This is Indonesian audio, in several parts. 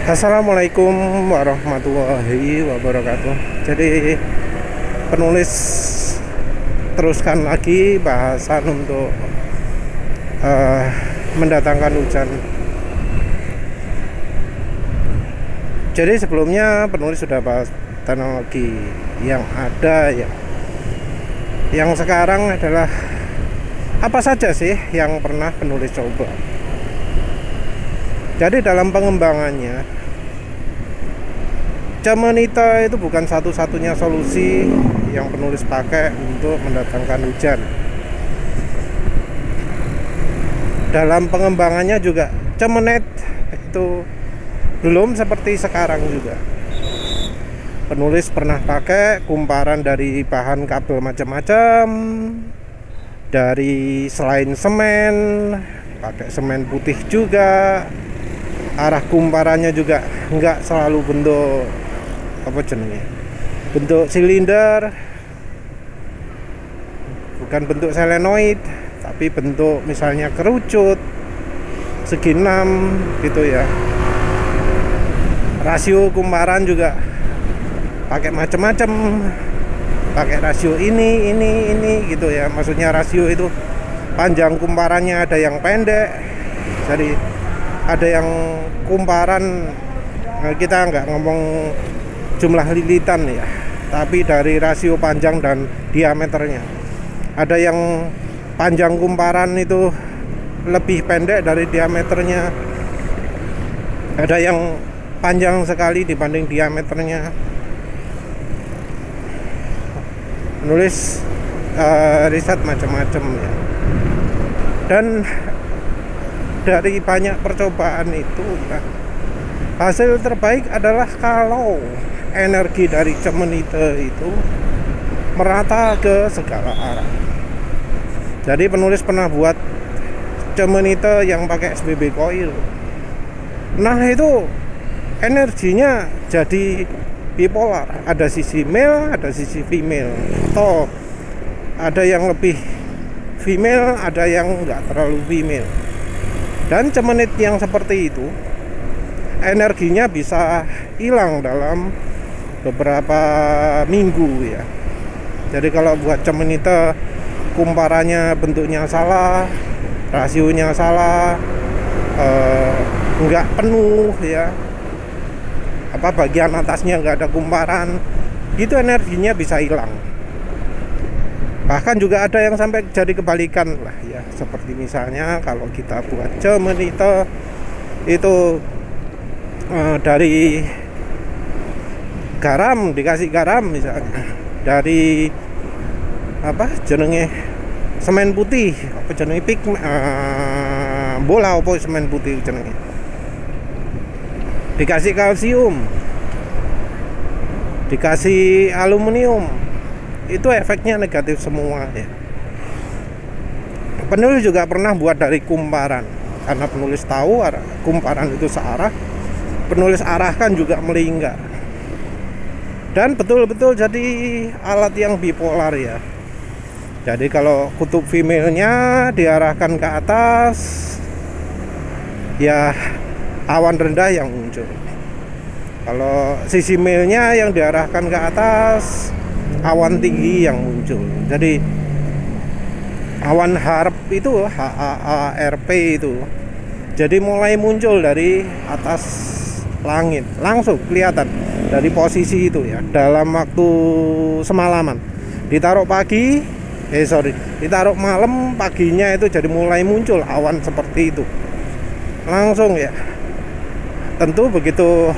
Assalamualaikum warahmatullahi wabarakatuh. Jadi penulis teruskan lagi bahasan untuk mendatangkan hujan. Jadi sebelumnya penulis sudah bahas teknologi yang ada ya. Yang sekarang adalah apa saja sih yang pernah penulis coba. Jadi dalam pengembangannya, Cemenite itu bukan satu-satunya solusi yang penulis pakai untuk mendatangkan hujan. Dalam pengembangannya juga Cemenite itu belum seperti sekarang juga. Penulis pernah pakai kumparan dari bahan kabel macam-macam, dari selain semen, pakai semen putih juga. Arah kumparannya juga enggak selalu bentuk bentuk silinder, bukan bentuk selenoid, tapi bentuk misalnya kerucut segi 6 gitu ya. Rasio kumparan juga pakai macam-macam, pakai rasio ini gitu ya. Maksudnya rasio itu panjang kumparannya ada yang pendek, jadi ada yang kumparan, kita nggak ngomong jumlah lilitan ya, tapi dari rasio panjang dan diameternya. Ada yang panjang kumparan itu lebih pendek dari diameternya, ada yang panjang sekali dibanding diameternya. Nulis riset macam-macam ya. Dan dari banyak percobaan itu hasil terbaik adalah kalau energi dari Cemenite itu merata ke segala arah. Jadi penulis pernah buat Cemenite yang pakai SBB coil. Nah itu energinya jadi bipolar, ada sisi male, ada sisi female, atau ada yang lebih female, ada yang nggak terlalu female. Dan Cemenite yang seperti itu energinya bisa hilang dalam beberapa minggu ya. Jadi kalau buat Cemenite kumparannya bentuknya salah, rasionya salah, nggak penuh ya, bagian atasnya nggak ada kumparan, itu energinya bisa hilang. Bahkan juga ada yang sampai jadi kebalikan lah ya, seperti misalnya kalau kita buat Cemenite itu dari garam, dikasih garam misalnya, dari semen putih, bola semen putih jenenge, dikasih kalsium, dikasih aluminium, itu efeknya negatif semua ya. Penulis juga pernah buat dari kumparan, karena penulis tahu kumparan itu searah, penulis arahkan juga melingkar, dan betul-betul jadi alat yang bipolar ya. Jadi kalau kutub female-nya diarahkan ke atas ya awan rendah yang muncul, kalau sisi male-nya yang diarahkan ke atas awan tinggi yang muncul. Jadi awan HARP itu, HAARP itu, jadi mulai muncul dari atas langit, langsung kelihatan dari posisi itu ya, dalam waktu semalaman. Ditaruh ditaruh malam, paginya itu jadi mulai muncul awan seperti itu langsung ya. Tentu begitu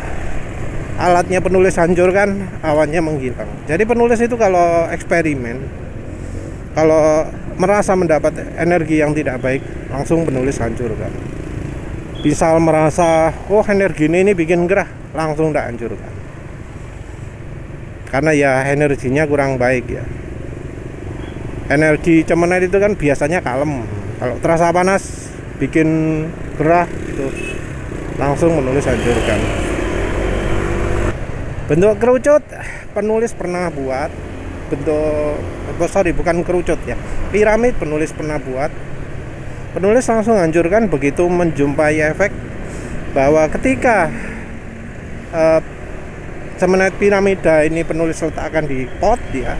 alatnya penulis hancurkan, awannya menghilang. Jadi penulis itu kalau eksperimen, kalau merasa mendapat energi yang tidak baik, langsung penulis hancurkan. Misal merasa energi ini bikin gerah, langsung tidak hancurkan, karena ya energinya kurang baik ya. Energi Cemenite itu kan biasanya kalem, kalau terasa panas bikin gerah itu langsung penulis hancurkan. Bentuk kerucut penulis pernah buat, bukan kerucut ya, piramid penulis pernah buat. Penulis langsung hancurkan begitu menjumpai efek bahwa ketika Cemenite piramida ini penulis letakkan di pot ya,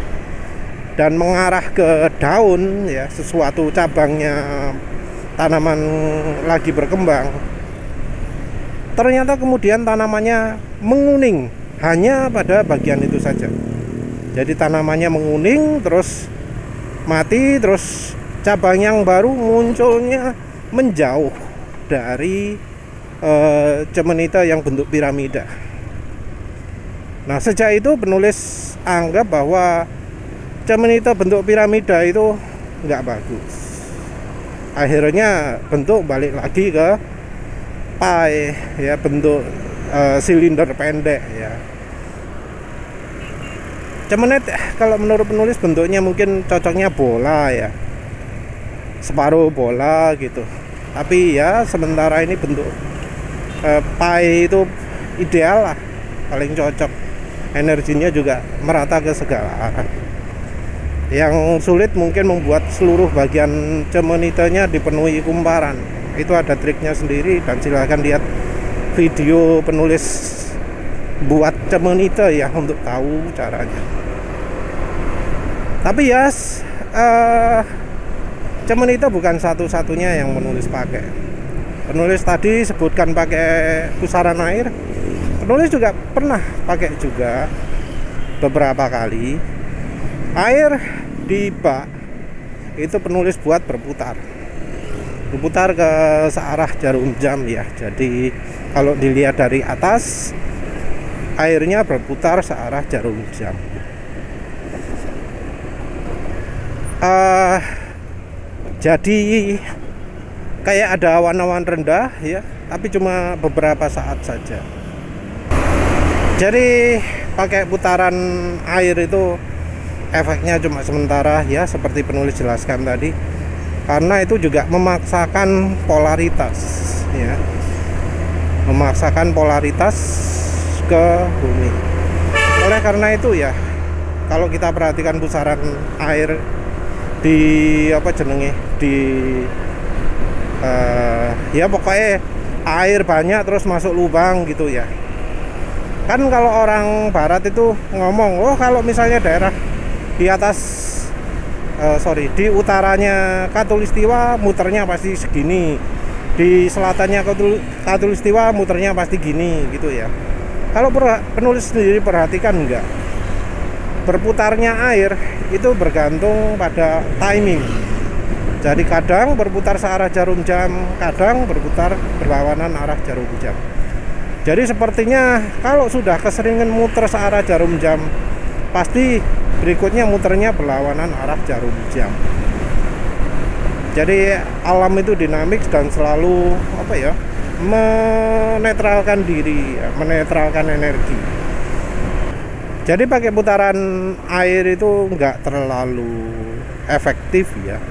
dan mengarah ke daun ya, sesuatu cabangnya tanaman lagi berkembang. Ternyata kemudian tanamannya menguning hanya pada bagian itu saja. Jadi tanamannya menguning terus mati, terus cabang yang baru munculnya menjauh dari Cemenite yang bentuk piramida. Nah, sejak itu penulis anggap bahwa Cemenite bentuk piramida itu nggak bagus. Akhirnya bentuk balik lagi ke pie ya, bentuk silinder pendek ya. Cemenite kalau menurut penulis bentuknya mungkin cocoknya bola ya, separuh bola gitu. Tapi ya sementara ini bentuk pie itu ideal lah, paling cocok. Energinya juga merata ke segala arah. Yang sulit mungkin membuat seluruh bagian cemenitenya dipenuhi kumparan. Itu ada triknya sendiri, dan silahkan lihat video penulis buat cemenite ya untuk tahu caranya. Tapi ya cemenite bukan satu-satunya yang menulis pakai. Penulis tadi sebutkan pakai pusaran air. Penulis juga pernah pakai juga beberapa kali. Air di bak itu penulis buat berputar ke searah jarum jam ya. Jadi kalau dilihat dari atas, airnya berputar searah jarum jam. Jadi kayak ada awan-awan rendah ya, tapi cuma beberapa saat saja. Jadi pakai putaran air itu efeknya cuma sementara ya, seperti penulis jelaskan tadi, karena itu juga memaksakan polaritas ya, memaksakan polaritas ke bumi. Oleh karena itu ya, kalau kita perhatikan pusaran air di ya pokoknya air banyak terus masuk lubang gitu ya. Kan kalau orang barat itu ngomong, oh kalau misalnya daerah di atas di utaranya Khatulistiwa muternya pasti segini, di selatannya Khatulistiwa muternya pasti gini gitu ya. Kalau penulis sendiri perhatikan enggak, berputarnya air itu bergantung pada timing. Jadi kadang berputar searah jarum jam, kadang berputar berlawanan arah jarum jam. Jadi sepertinya kalau sudah keseringan muter searah jarum jam, pasti berikutnya muternya berlawanan arah jarum jam. Jadi alam itu dinamik dan selalu menetralkan diri, menetralkan energi. Jadi pakai putaran air itu nggak terlalu efektif ya,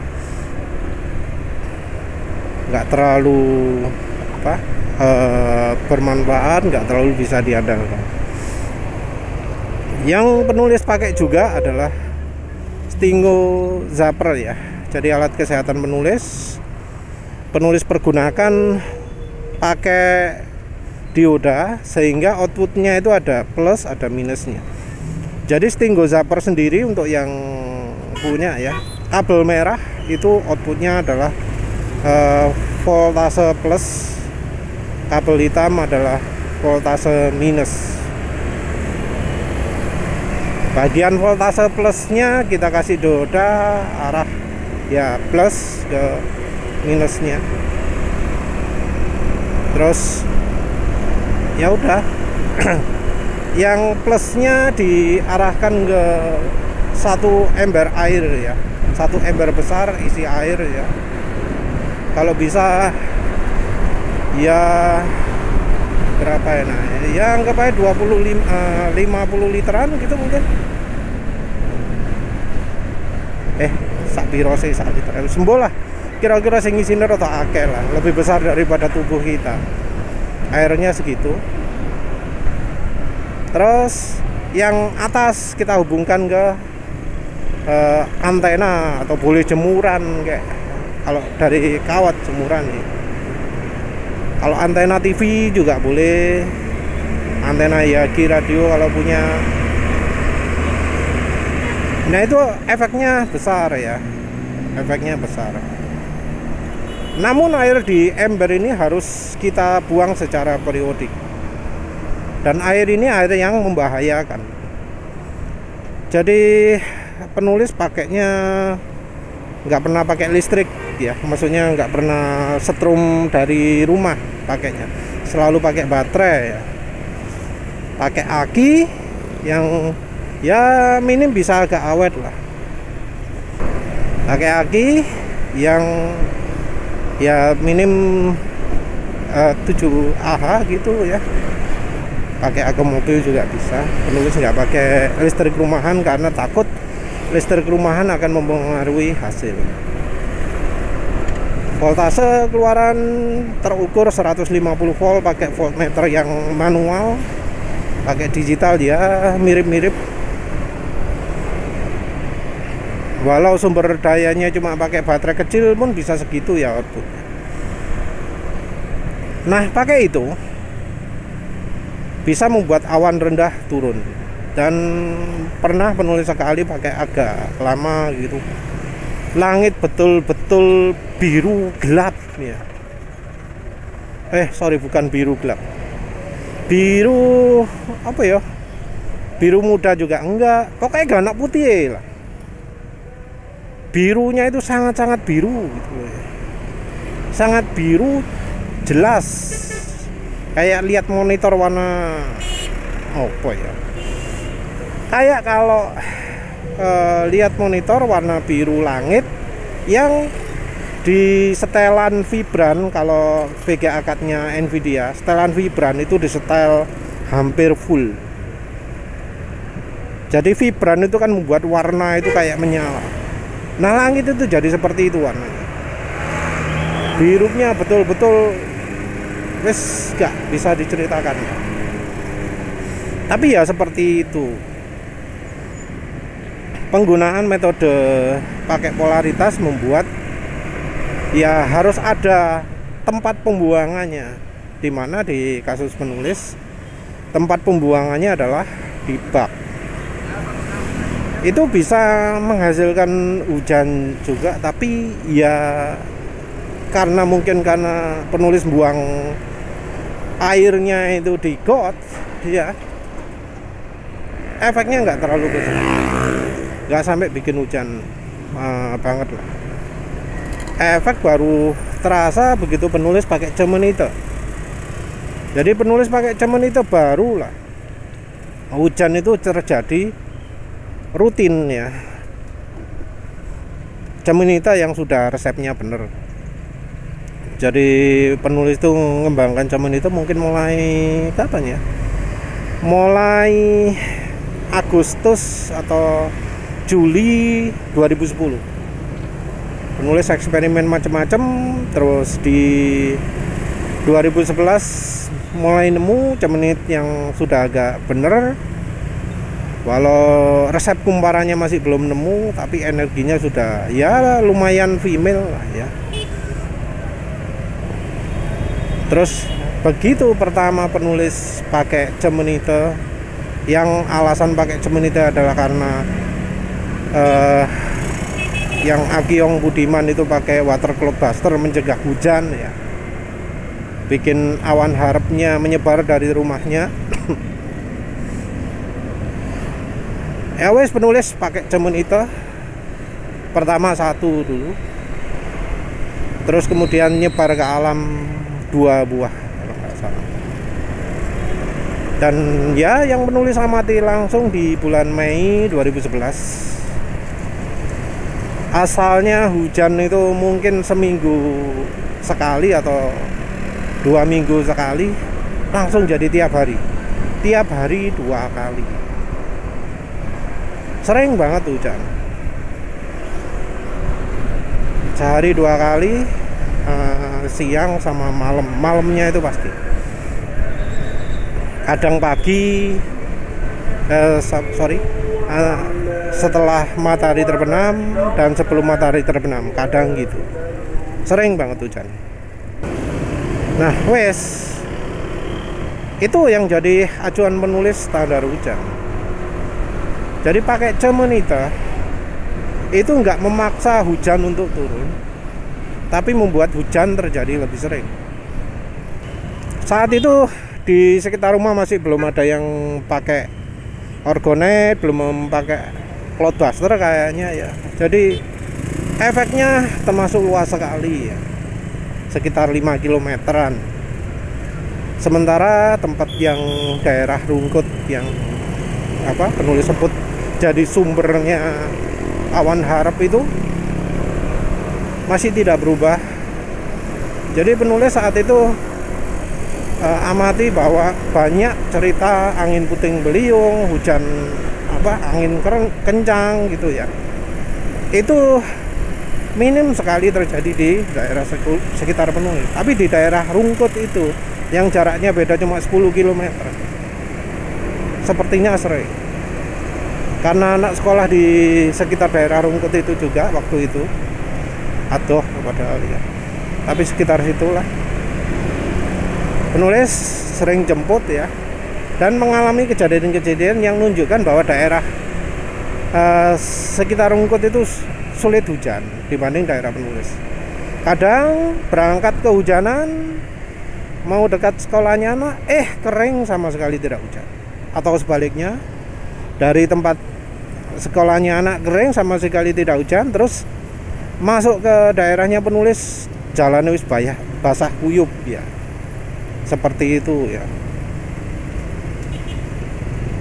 nggak terlalu bermanfaat, nggak terlalu bisa diandalkan. Yang penulis pakai juga adalah Stingo Zapper ya. Jadi alat kesehatan penulis pergunakan pakai dioda, sehingga outputnya itu ada plus ada minusnya. Jadi Stingo Zapper sendiri untuk yang punya ya, kabel merah itu outputnya adalah voltase plus, kabel hitam adalah voltase minus. Bagian voltase plusnya kita kasih dioda arah ya plus ke minusnya. Terus ya udah yang plusnya diarahkan ke satu ember air ya, satu ember besar isi air ya. Kalau bisa ya berapa ya, nah ya anggap aja 50 literan gitu mungkin. Sak piro sih, sak liter sembuh lah, kira-kira sing isine rada akeh lah, lebih besar daripada tubuh kita, airnya segitu. Terus yang atas kita hubungkan ke antena atau boleh jemuran, kayak kalau dari kawat jemuran ya. Kalau antena TV juga boleh, antena Yagi radio kalau punya. Nah itu efeknya besar ya, efeknya besar. Namun air di ember ini harus kita buang secara periodik. Dan air ini air yang membahayakan. Jadi penulis pakainya nggak pernah pakai listrik ya, maksudnya nggak pernah setrum dari rumah pakainya, selalu pakai baterai ya, pakai aki yang ya minim bisa agak awet lah, pakai aki yang ya minim 7 Ah gitu ya, pakai aki mobil juga bisa. Penulis nggak pakai listrik rumahan karena takut listrik rumahan akan mempengaruhi hasil. Voltase keluaran terukur 150 volt pakai voltmeter yang manual, pakai digital ya mirip-mirip. Walau sumber dayanya cuma pakai baterai kecil pun bisa segitu ya outputnya. Nah pakai itu bisa membuat awan rendah turun. Dan pernah penulis sekali pakai agak lama gitu, langit betul-betul biru gelap ya. Sorry, bukan biru gelap, biru apa ya, biru muda juga enggak, pokoknya gak anak putih lah. Birunya itu sangat-sangat biru gitu ya. Sangat biru jelas, kayak lihat monitor warna apa ya, kayak kalau lihat monitor warna biru langit yang di setelan vibran. Kalau VGA card-nya Nvidia, setelan vibran itu disetel hampir full. Jadi vibran itu kan membuat warna itu kayak menyala. Nah langit itu jadi seperti itu warnanya, birunya betul-betul wes gak bisa diceritakan. Tapi ya seperti itu. Penggunaan metode pakai polaritas membuat ya harus ada tempat pembuangannya, dimana di kasus penulis tempat pembuangannya adalah di bak. Itu bisa menghasilkan hujan juga, tapi ya karena penulis buang airnya itu di got ya, efeknya nggak terlalu besar, nggak sampai bikin hujan banget lah. Efek baru terasa begitu penulis pakai cemenite. Jadi penulis pakai cemenite baru lah hujan itu terjadi rutin ya. Cemenite yang sudah resepnya bener. Jadi penulis itu mengembangkan cemenite mungkin mulai kapan ya? Mulai Agustus atau Juli 2010. Penulis eksperimen macam-macam, terus di 2011 mulai nemu cemenit yang sudah agak bener. Walau resep kumparannya masih belum nemu, tapi energinya sudah ya lumayan female lah ya. Terus begitu pertama penulis pakai cemenite, yang alasan pakai cemenite adalah karena yang Akyong Budiman itu pakai water cloud buster mencegah hujan ya, bikin awan harapnya menyebar dari rumahnya. Wes penulis pakai cemenite pertama 1 dulu, terus kemudian nyebar ke alam 2 buah kalau nggak salah. Dan ya yang penulis amati langsung di bulan Mei 2011. Asalnya hujan itu mungkin seminggu sekali atau 2 minggu sekali, langsung jadi tiap hari 2 kali. Sering banget hujan, sehari 2 kali, siang sama malamnya itu pasti. Kadang pagi, setelah matahari terbenam dan sebelum matahari terbenam, kadang gitu. Sering banget hujan. Nah wes, Itu yang jadi acuan penulis standar hujan. Jadi pakai C-monitor itu nggak memaksa hujan untuk turun, tapi membuat hujan terjadi lebih sering. Saat itu di sekitar rumah masih belum ada yang pakai orgonet, belum pakai cloudbuster kayaknya ya. Jadi efeknya termasuk luas sekali ya, sekitar 5 kilometeran. Sementara tempat yang daerah Rungkut yang penulis sebut jadi sumbernya awan harap itu masih tidak berubah. Jadi penulis saat itu amati bahwa banyak cerita angin puting beliung, hujan angin kencang gitu ya. Itu minim sekali terjadi di daerah sekitar penulis. Tapi di daerah Rungkut itu yang jaraknya beda cuma 10 km, sepertinya sering. Karena anak sekolah di sekitar daerah Rungkut itu juga waktu itu, aduh padahal ya, tapi sekitar situlah penulis sering jemput ya, dan mengalami kejadian-kejadian yang menunjukkan bahwa daerah sekitar Rungkut itu sulit hujan dibanding daerah penulis. Kadang berangkat kehujanan, mau dekat sekolahnya anak, kering sama sekali tidak hujan. Atau sebaliknya, dari tempat sekolahnya anak kering sama sekali tidak hujan, terus masuk ke daerahnya penulis jalan wis basah kuyup ya. Seperti itu ya.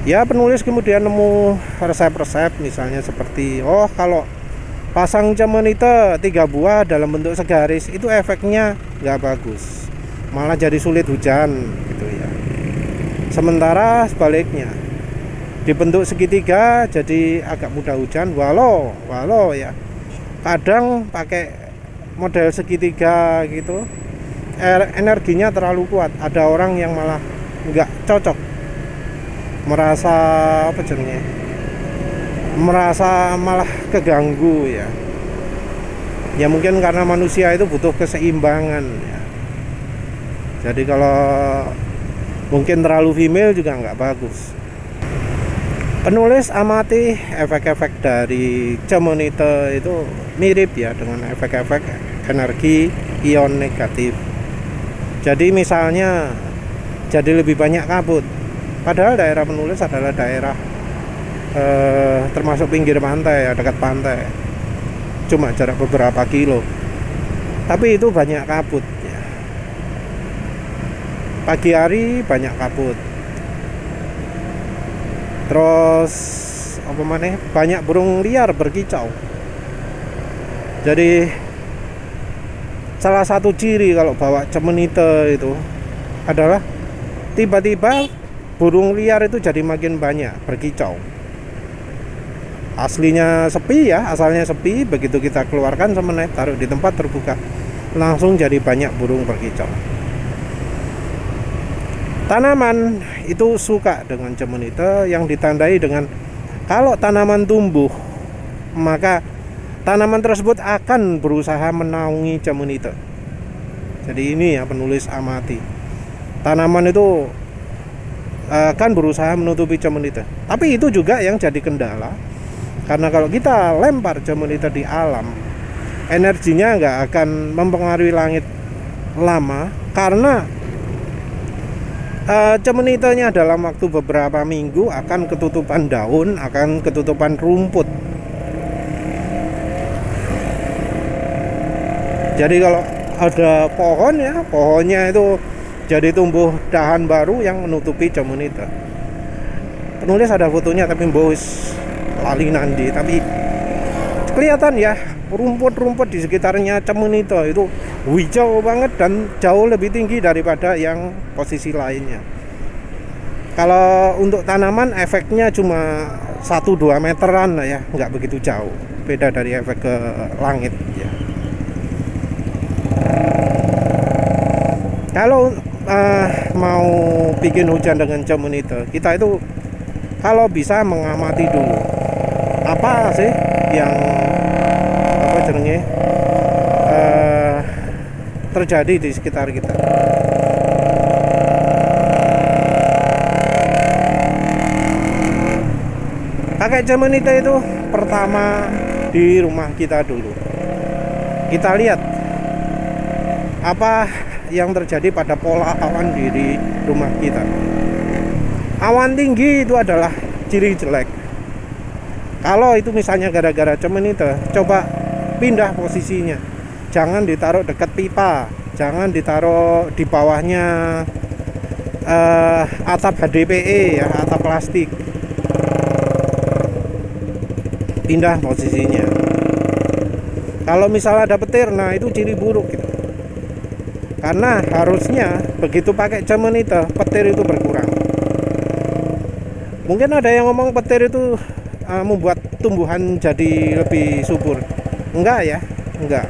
Ya penulis kemudian nemu resep-resep, misalnya seperti kalau pasang C-monitor 3 buah dalam bentuk segaris itu efeknya nggak bagus, malah jadi sulit hujan gitu ya. Sementara sebaliknya dibentuk segitiga jadi agak mudah hujan, walau ya kadang pakai model segitiga gitu energinya terlalu kuat. Ada orang yang malah nggak cocok, merasa merasa malah keganggu ya. Ya mungkin karena manusia itu butuh keseimbangan ya. Jadi kalau mungkin terlalu female juga nggak bagus. Penulis amati efek-efek dari C-monitor itu mirip ya dengan efek-efek energi ion negatif. Jadi misalnya jadi lebih banyak kabut, padahal daerah penulis adalah daerah termasuk pinggir pantai ya, dekat pantai, cuma jarak beberapa kilo, tapi itu banyak kabut ya. Pagi hari banyak kabut, terus banyak burung liar berkicau. Jadi salah satu ciri kalau bawa C-monitor itu adalah tiba-tiba burung liar itu jadi makin banyak berkicau. Aslinya sepi ya, asalnya sepi, begitu kita keluarkan semenit taruh di tempat terbuka langsung jadi banyak burung berkicau. Tanaman itu suka dengan C-monitor, yang ditandai dengan kalau tanaman tumbuh maka tanaman tersebut akan berusaha menaungi C-monitor. Jadi ini ya penulis amati. Tanaman itu akan berusaha menutupi C-monitor. Tapi itu juga yang jadi kendala. Karena kalau kita lempar C-monitor di alam, energinya nggak akan mempengaruhi langit lama. Karena C-monitornya dalam waktu beberapa minggu akan ketutupan daun, akan ketutupan rumput. Jadi kalau ada pohon ya, pohonnya itu jadi tumbuh dahan baru yang menutupi C-monitor. Penulis ada fotonya tapi bos lali nandi, tapi kelihatan ya rumput-rumput di sekitarnya C-monitor itu hijau banget dan jauh lebih tinggi daripada yang posisi lainnya. Kalau untuk tanaman efeknya cuma 1-2 meteran lah ya, nggak begitu jauh, beda dari efek ke langit ya. Kalau mau bikin hujan dengan C-monitor, kita itu kalau bisa mengamati dulu apa sih yang terjadi di sekitar kita. pakai Cemenite itu pertama di rumah kita dulu. Kita lihat apa yang terjadi pada pola awan di rumah kita. Awan tinggi itu adalah ciri jelek. Kalau itu misalnya gara-gara Cemenite, coba pindah posisinya. Jangan ditaruh dekat pipa, jangan ditaruh di bawahnya atap HDPE ya, atap plastik. Pindah posisinya. Kalau misalnya ada petir, nah itu ciri buruk gitu. Karena harusnya begitu pakai Cemenite, petir itu berkurang. Mungkin ada yang ngomong petir itu membuat tumbuhan jadi lebih subur. Enggak ya, enggak.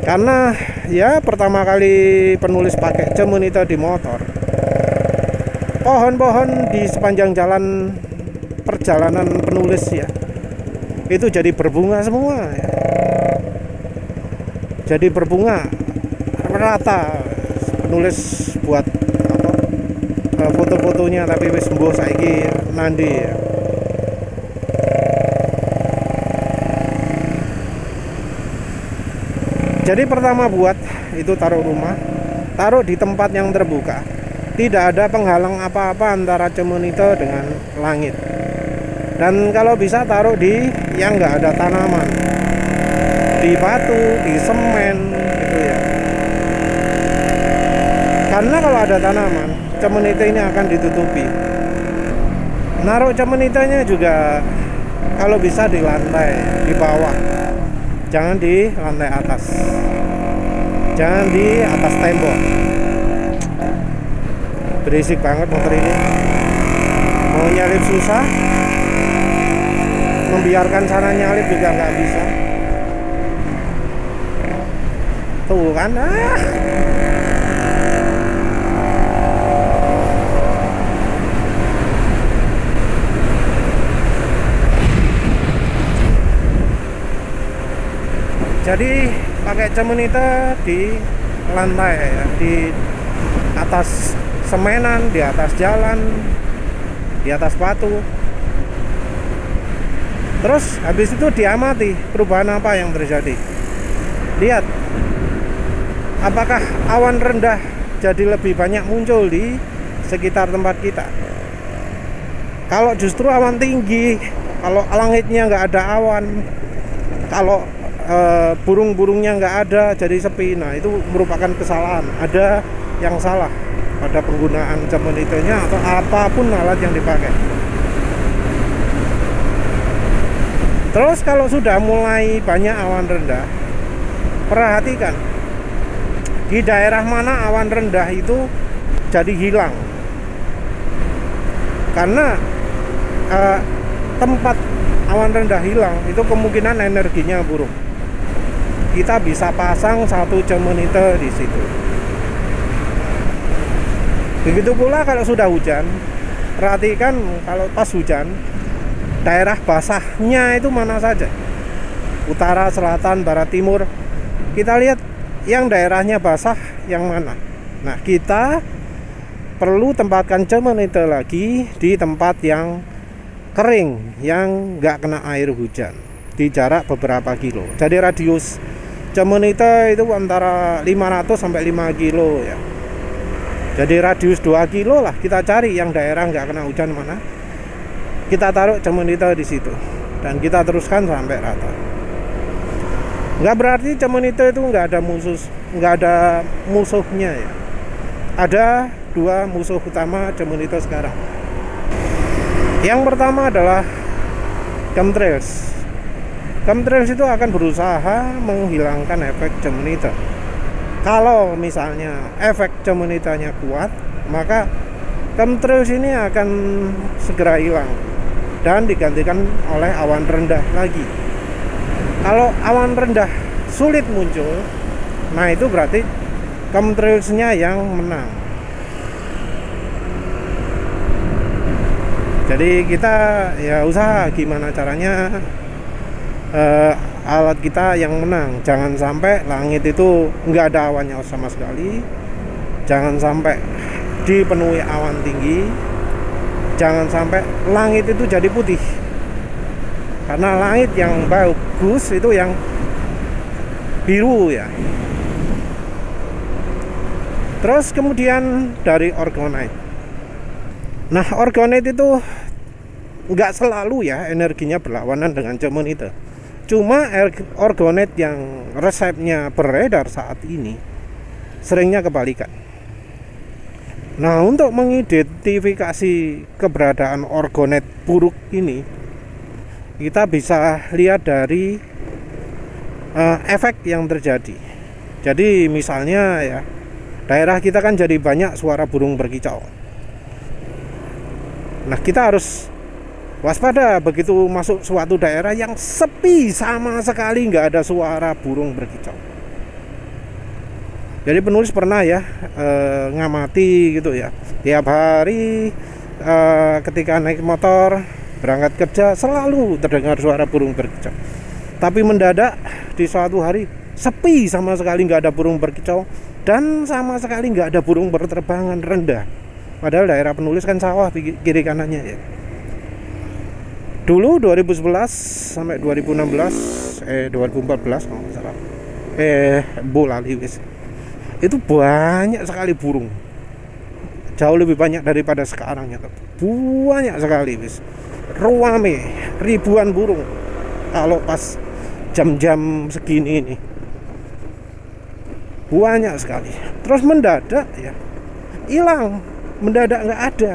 Karena ya pertama kali penulis pakai Cemenite di motor, pohon-pohon di sepanjang jalan perjalanan penulis ya, itu jadi berbunga semua ya. Jadi berbunga rata. Penulis buat apa, foto-fotonya, tapi wis mbuh saiki nandi ya. Jadi pertama buat itu taruh rumah, taruh di tempat yang terbuka. Tidak ada penghalang apa-apa antara Cemenite dengan langit. Dan kalau bisa taruh di yang nggak ada tanaman, di batu, di semen gitu ya. Karena kalau ada tanaman, Cemenite ini akan ditutupi. Naruh Cemenitenya juga kalau bisa di lantai, di bawah. Jangan di lantai atas. Jangan di atas tembok. Berisik banget motor ini. Mau nyalip susah, membiarkan sana nyalip juga nggak bisa. Tuh kan, jadi pakai Cemenite di lantai ya, di atas semenan, di atas jalan, di atas batu. Terus habis itu diamati perubahan apa yang terjadi. Lihat, apakah awan rendah jadi lebih banyak muncul di sekitar tempat kita. Kalau justru awan tinggi, kalau langitnya nggak ada awan, kalau burung-burungnya nggak ada, jadi sepi, nah itu merupakan kesalahan. Ada yang salah pada penggunaan Cemenite-nya atau apapun alat yang dipakai. Terus kalau sudah mulai banyak awan rendah, perhatikan di daerah mana awan rendah itu jadi hilang. Karena tempat awan rendah hilang itu kemungkinan energinya buruk. Kita bisa pasang satu Cemenite di situ. Begitu pula kalau sudah hujan, perhatikan kalau pas hujan, daerah basahnya itu mana saja. Utara, selatan, barat, timur. Kita lihat yang daerahnya basah yang mana. Nah, kita perlu tempatkan Cemenite lagi di tempat yang kering, yang nggak kena air hujan, di jarak beberapa kilo. Jadi radius Cemenite itu antara 500 sampai 5 kilo ya. Jadi radius 2 kilo lah, kita cari yang daerah nggak kena hujan mana. Kita taruh Cemenite di situ dan kita teruskan sampai rata. Nggak berarti Cemenite itu nggak ada musuhnya ya. Ada dua musuh utama Cemenite sekarang. Yang pertama adalah chemtrails. Chemtrails itu akan berusaha menghilangkan efek Cemenite. Kalau misalnya efek Cemenite-nya kuat, maka chemtrails ini akan segera hilang dan digantikan oleh awan rendah lagi. Kalau awan rendah sulit muncul, nah itu berarti chemtrails-nya yang menang. Jadi kita ya usaha gimana caranya alat kita yang menang. Jangan sampai langit itu nggak ada awannya sama sekali. Jangan sampai dipenuhi awan tinggi. Jangan sampai langit itu jadi putih. Karena langit yang bagus itu yang biru ya. Terus kemudian dari orgonite. Nah, orgonite itu nggak selalu ya energinya berlawanan dengan cemenite. Cuma orgonite yang resepnya beredar saat ini seringnya kebalikan. Nah, untuk mengidentifikasi keberadaan orgonite buruk ini, kita bisa lihat dari efek yang terjadi. Jadi misalnya ya, daerah kita kan jadi banyak suara burung berkicau. Nah, kita harus waspada begitu masuk suatu daerah yang sepi sama sekali nggak ada suara burung berkicau. Jadi penulis pernah ya ngamati gitu ya, tiap hari ketika naik motor berangkat kerja selalu terdengar suara burung berkicau. Tapi mendadak di suatu hari sepi sama sekali nggak ada burung berkicau dan sama sekali nggak ada burung berterbangan rendah. Padahal daerah penulis kan sawah kiri kanannya ya. Dulu 2011 sampai 2016 2014 kalau nggak salah bola liwis itu banyak sekali burung, jauh lebih banyak daripada sekarang ya. Banyak sekali wis, ruame ribuan burung kalau pas jam-jam segini ini, banyak sekali. Terus mendadak ya hilang, mendadak nggak ada.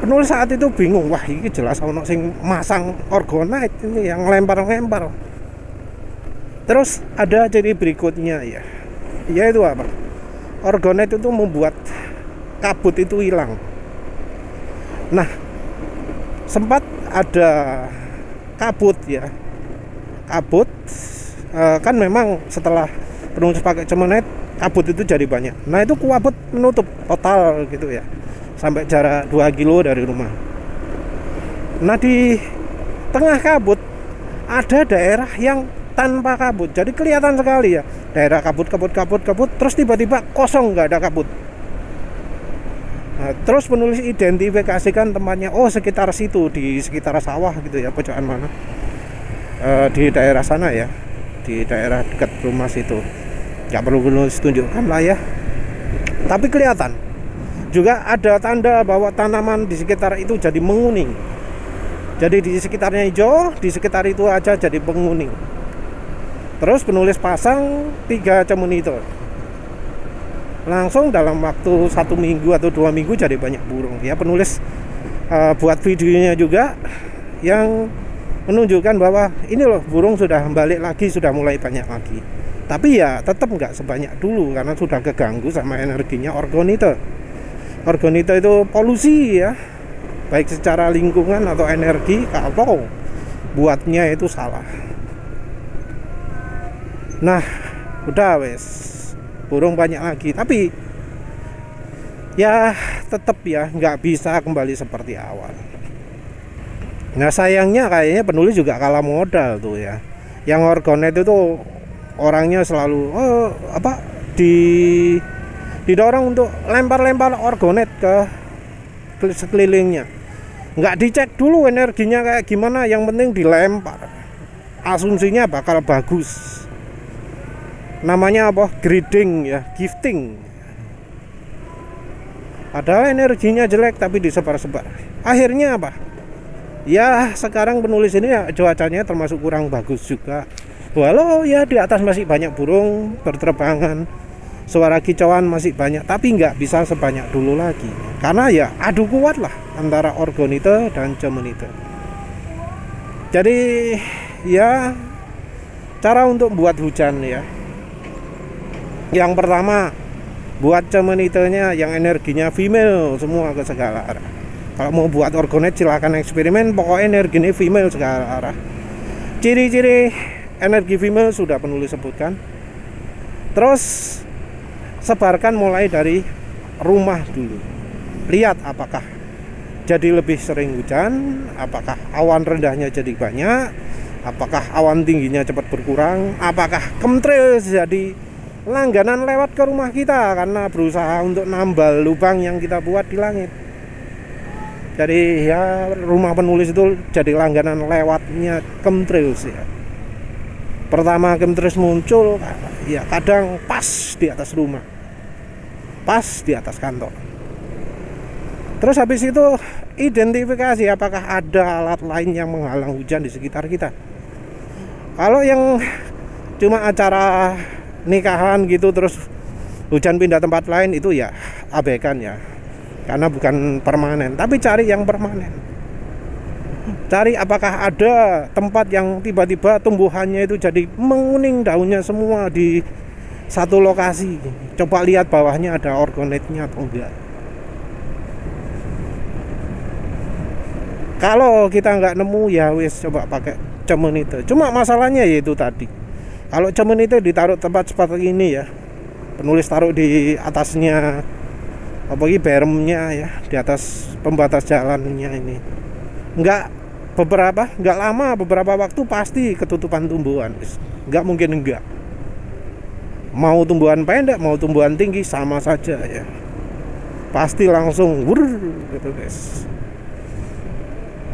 Penulis saat itu bingung, wah ini jelas ono sing masang orgonite ini yang lempar-lempar. Terus ada ciri berikutnya ya, yaitu apa? Orgonite itu membuat kabut itu hilang. Nah, sempat ada kabut ya, kabut kan memang setelah penulis pakai cemenite kabut itu jadi banyak. Nah, itu kabut menutup total gitu ya, sampai jarak 2 kilo dari rumah. Nah, di tengah kabut ada daerah yang tanpa kabut, jadi kelihatan sekali ya, daerah kabut, terus tiba-tiba kosong, nggak ada kabut. Nah, terus penulis identifikasikan tempatnya, oh sekitar situ, di sekitar sawah gitu ya, pojokan mana, di daerah sana ya, di daerah dekat rumah situ. Nggak perlu penulis tunjukkan lah ya, tapi kelihatan juga ada tanda bahwa tanaman di sekitar itu jadi menguning. Jadi di sekitarnya hijau, di sekitar itu aja jadi menguning. Terus penulis pasang 3 cemenite. Langsung dalam waktu 1 minggu atau 2 minggu jadi banyak burung. Ya, penulis buat videonya juga yang menunjukkan bahwa ini loh, burung sudah balik lagi, sudah mulai banyak lagi. Tapi ya tetap nggak sebanyak dulu karena sudah keganggu sama energinya orgonite. Orgonite itu polusi ya, baik secara lingkungan atau energi kalau buatnya itu salah. Nah, udah wes, burung banyak lagi, tapi ya tetap ya nggak bisa kembali seperti awal. Nah, sayangnya kayaknya penulis juga kalah modal tuh ya. Yang orgonite itu orangnya selalu didorong untuk lempar-lempar orgonite ke sekelilingnya. Nggak dicek dulu energinya kayak gimana, yang penting dilempar. Asumsinya bakal bagus. Namanya apa? Greeting ya, gifting. Padahal energinya jelek tapi disebar-sebar. Akhirnya apa? Ya sekarang penulis ini ya cuacanya termasuk kurang bagus juga. Walau ya di atas masih banyak burung berterbangan, suara kicauan masih banyak, tapi nggak bisa sebanyak dulu lagi. Karena ya adu kuat lah antara orgonite dan cemenite. Jadi ya cara untuk buat hujan ya. Yang pertama, buat cemenitenya yang energinya female semua ke segala arah. Kalau mau buat orgonite silahkan eksperimen, pokoknya energinya female segala arah. Ciri-ciri energi female sudah penulis sebutkan. Terus sebarkan mulai dari rumah dulu. Lihat apakah jadi lebih sering hujan, apakah awan rendahnya jadi banyak, apakah awan tingginya cepat berkurang, apakah chemtrail jadi langganan lewat ke rumah kita karena berusaha untuk nambal lubang yang kita buat di langit. Jadi ya rumah penulis itu jadi langganan lewatnya chemtrails ya. Pertama chemtrails muncul ya kadang pas di atas rumah, pas di atas kantor. Terus habis itu identifikasi apakah ada alat lain yang menghalang hujan di sekitar kita. Kalau yang cuma acara nikahan gitu terus hujan pindah tempat lain itu ya abaikan ya, karena bukan permanen. Tapi cari yang permanen. Cari apakah ada tempat yang tiba-tiba tumbuhannya itu jadi menguning daunnya semua di satu lokasi. Coba lihat bawahnya ada organetnya atau enggak. Kalau kita nggak nemu ya wis coba pakai cemenite. Cuma masalahnya yaitu tadi, kalau cemenite ditaruh tempat seperti ini ya, penulis taruh di atasnya apalagi beremnya ya, di atas pembatas jalannya ini, nggak lama beberapa waktu pasti ketutupan tumbuhan. Nggak mungkin enggak, mau tumbuhan pendek mau tumbuhan tinggi sama saja ya, pasti langsung gitu guys.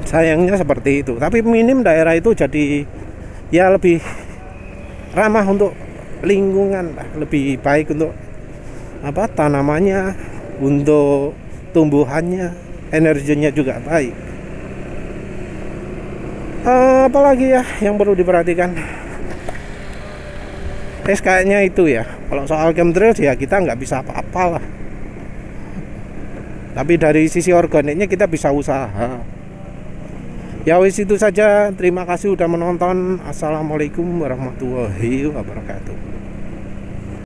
Sayangnya seperti itu. Tapi minim daerah itu jadi ya lebih ramah untuk lingkungan lah, lebih baik untuk tanamannya, untuk tumbuhannya, energinya juga baik. Apalagi ya yang perlu diperhatikan, kayaknya itu ya. Kalau soal chemtrails ya kita nggak bisa apa-apa lah, tapi dari sisi organiknya kita bisa usaha. Ya wis itu saja, terima kasih udah menonton. Assalamualaikum warahmatullahi wabarakatuh.